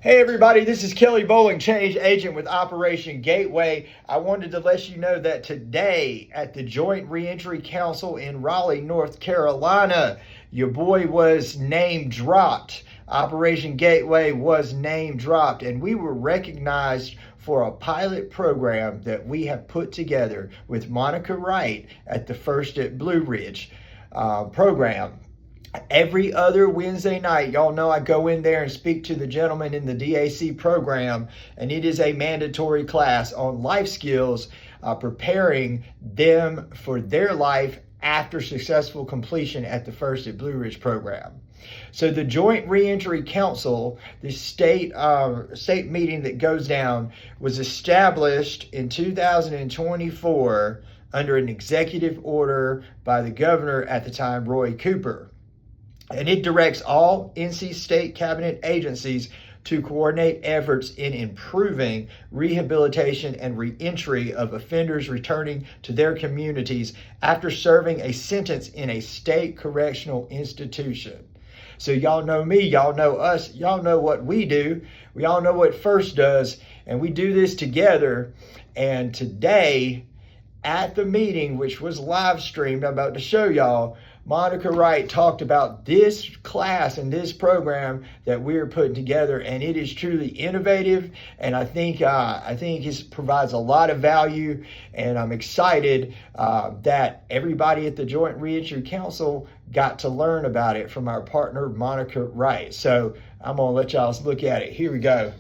Hey everybody, this is Kelly Bowling, change agent with Operation Gateway. I wanted to let you know that today at the Joint Reentry Council in Raleigh, North Carolina, your boy was name dropped. Operation Gateway was name dropped, and we were recognized for a pilot program that we have put together with Monica Wright at the First at Blue Ridge program. Every other Wednesday night, y'all know I go in there and speak to the gentlemen in the DAC program, and it is a mandatory class on life skills, preparing them for their life after successful completion at the First at Blue Ridge program. So the Joint Reentry Council, the state meeting that goes down, was established in 2024 under an executive order by the governor at the time, Roy Cooper. And it directs all NC State Cabinet agencies to coordinate efforts in improving rehabilitation and reentry of offenders returning to their communities after serving a sentence in a state correctional institution. So y'all know me, y'all know us, y'all know what we do. We all know what First does, and we do this together. And today at the meeting, which was live streamed, I'm about to show y'all, Monica Wright talked about this class and this program that we're putting together, and it is truly innovative, and I think it provides a lot of value, and I'm excited that everybody at the Joint Reentry Council got to learn about it from our partner, Monica Wright. So I'm going to let y'all look at it. Here we go.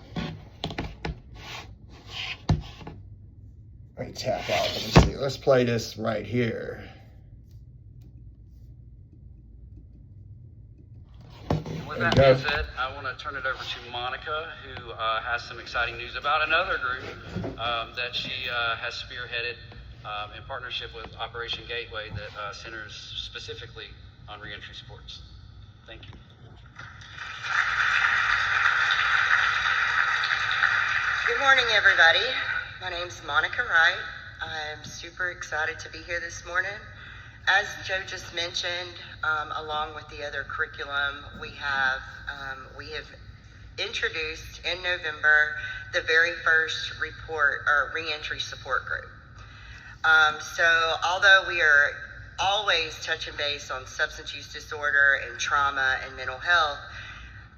Let me tap out. Let me see. Let's play this right here. With that being said, I want to turn it over to Monica, who has some exciting news about another group that she has spearheaded in partnership with Operation Gateway that centers specifically on reentry sports. Thank you. Good morning, everybody. My name's Monica Wright. I'm super excited to be here this morning. As Joe just mentioned, along with the other curriculum, we have introduced in November the very first reentry support group. So although we are always touching base on substance use disorder and trauma and mental health,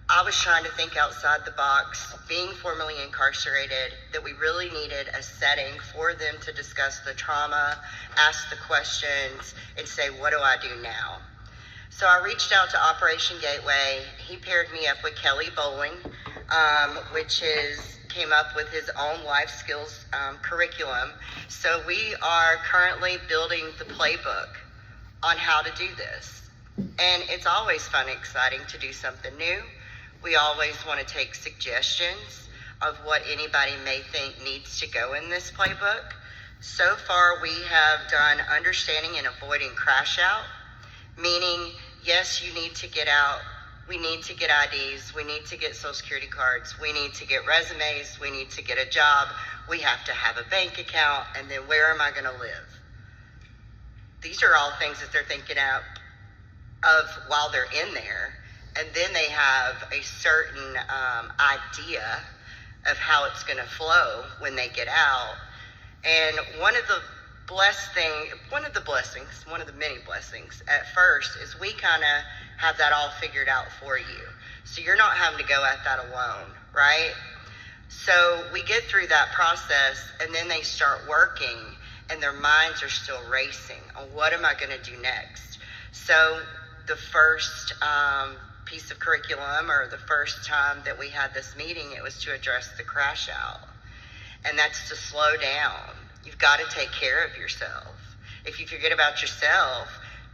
I was trying to think outside the box, being formerly incarcerated, that we really needed a setting for them to discuss the trauma, ask the questions, and say, what do I do now? So I reached out to Operation Gateway. He paired me up with Kelly Bowling, came up with his own life skills curriculum. So we are currently building the playbook on how to do this. And it's always fun and exciting to do something new. We always want to take suggestions of what anybody may think needs to go in this playbook. So far, we have done understanding and avoiding crash out, meaning, yes, you need to get out. We need to get IDs. We need to get social security cards. We need to get resumes. We need to get a job. We have to have a bank account. And then where am I going to live? These are all things that they're thinking of while they're in there. And then they have a certain idea of how it's going to flow when they get out. And one of the many blessings at First is we kind of have that all figured out for you. So you're not having to go at that alone, right? So we get through that process, and then they start working, and their minds are still racing on what am I going to do next. So the first piece of curriculum, or the first time that we had this meeting, it was to address the crash out. And that's to slow down. You've got to take care of yourself. If you forget about yourself,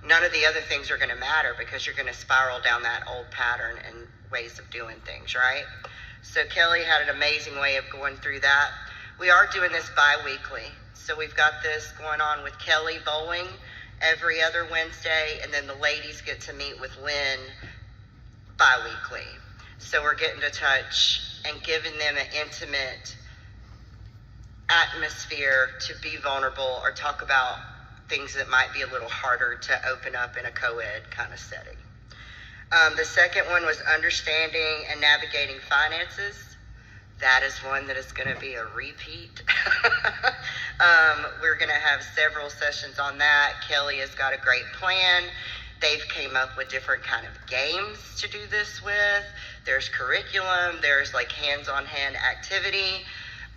none of the other things are going to matter, because you're going to spiral down that old pattern and ways of doing things, right? So Kelly had an amazing way of going through that. We are doing this bi-weekly. So we've got this going on with Kelly Bowling every other Wednesday, and then the ladies get to meet with Lynn bi-weekly. So we're getting to touch and giving them an intimate atmosphere to be vulnerable or talk about things that might be a little harder to open up in a co-ed kind of setting. The second one was understanding and navigating finances. that is one that is going to be a repeat. We're going to have several sessions on that. Kelly has got a great plan. They've came up with different kind of games to do this with. There's curriculum. There's like hands-on-hand activity.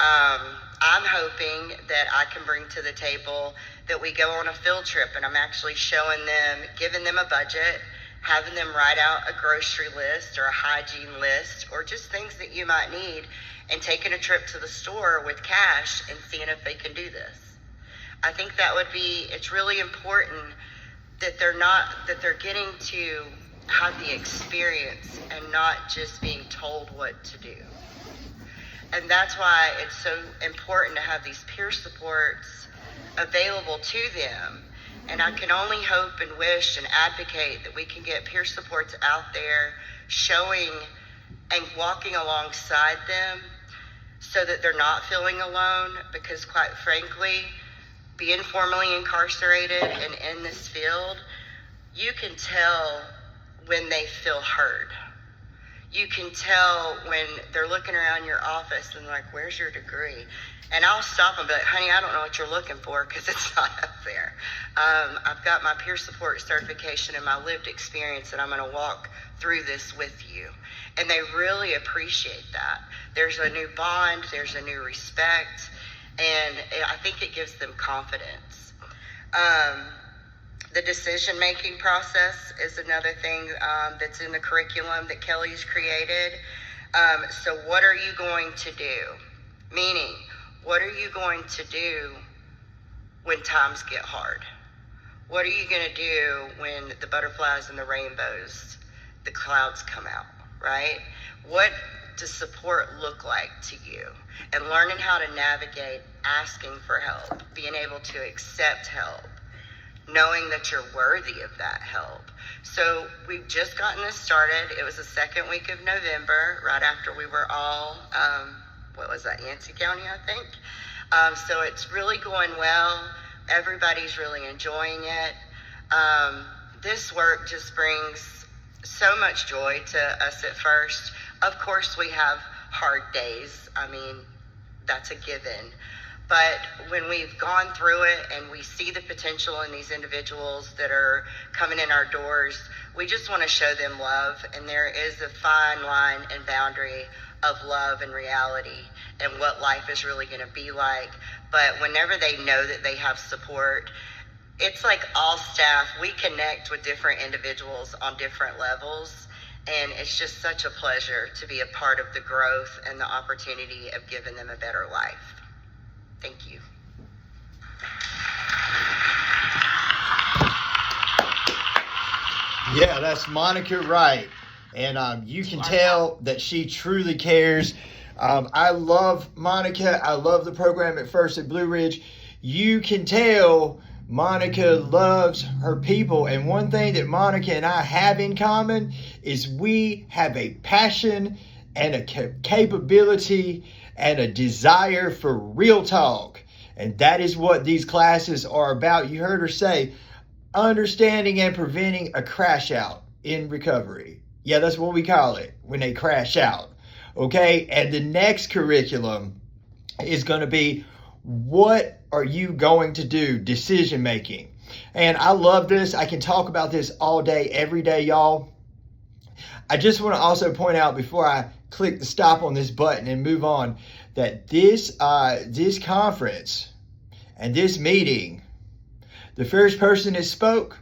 I'm hoping that I can bring to the table that we go on a field trip, and I'm actually showing them, giving them a budget, having them write out a grocery list or a hygiene list or just things that you might need, and taking a trip to the store with cash and seeing if they can do this. I think that would be, it's really important that they're getting to have the experience and not just being told what to do. And that's why it's so important to have these peer supports available to them. And I can only hope and wish and advocate that we can get peer supports out there showing and walking alongside them so that they're not feeling alone, because quite frankly, being formally incarcerated and in this field, you can tell when they feel heard. You can tell when they're looking around your office and like, where's your degree? And I'll stop and be like, honey, I don't know what you're looking for because it's not up there. I've got my peer support certification and my lived experience, and I'm going to walk through this with you. And they really appreciate that. There's a new bond, there's a new respect, and I think it gives them confidence. The decision-making process is another thing that's in the curriculum that Kelly's created. So what are you going to do? Meaning, what are you going to do when times get hard? What are you going to do when the butterflies and the rainbows, the clouds come out, right? What does support look like to you? And learning how to navigate asking for help, being able to accept help, knowing that you're worthy of that help. So we've just gotten this started. It was the second week of November, right after we were all, Yancey County, I think. So it's really going well. Everybody's really enjoying it. This work just brings so much joy to us at first. Of course, we have hard days. I mean, that's a given. But when we've gone through it and we see the potential in these individuals that are coming in our doors, we just want to show them love. And there is a fine line and boundary of love and reality and what life is really going to be like. But whenever they know that they have support, it's like all staff, we connect with different individuals on different levels. And it's just such a pleasure to be a part of the growth and the opportunity of giving them a better life. Thank you. Yeah, that's Monica Wright. And you can tell that she truly cares. I love Monica. I love the program at First at Blue Ridge. You can tell Monica loves her people. And one thing that Monica and I have in common is we have a passion and a capability and a desire for real talk. And that is what these classes are about. You heard her say, understanding and preventing a crash out in recovery. Yeah, that's what we call it, when they crash out. Okay, and the next curriculum is going to be, what are you going to do? Decision making. And I love this. I can talk about this all day, every day, y'all. I just want to also point out before I click the stop on this button and move on, that this conference and this meeting, the first person that spoke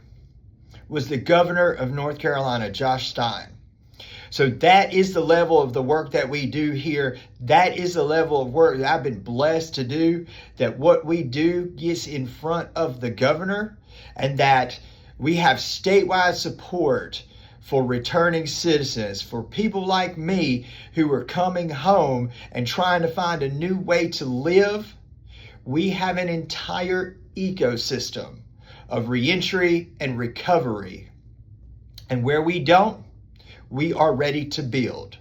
was the governor of North Carolina, Josh Stein. So that is the level of the work that we do here. That is the level of work that I've been blessed to do, that what we do gets in front of the governor, and that we have statewide support for returning citizens, for people like me who are coming home and trying to find a new way to live. We have an entire ecosystem of reentry and recovery. And where we don't, we are ready to build.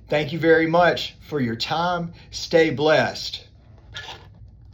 Thank you very much for your time. Stay blessed.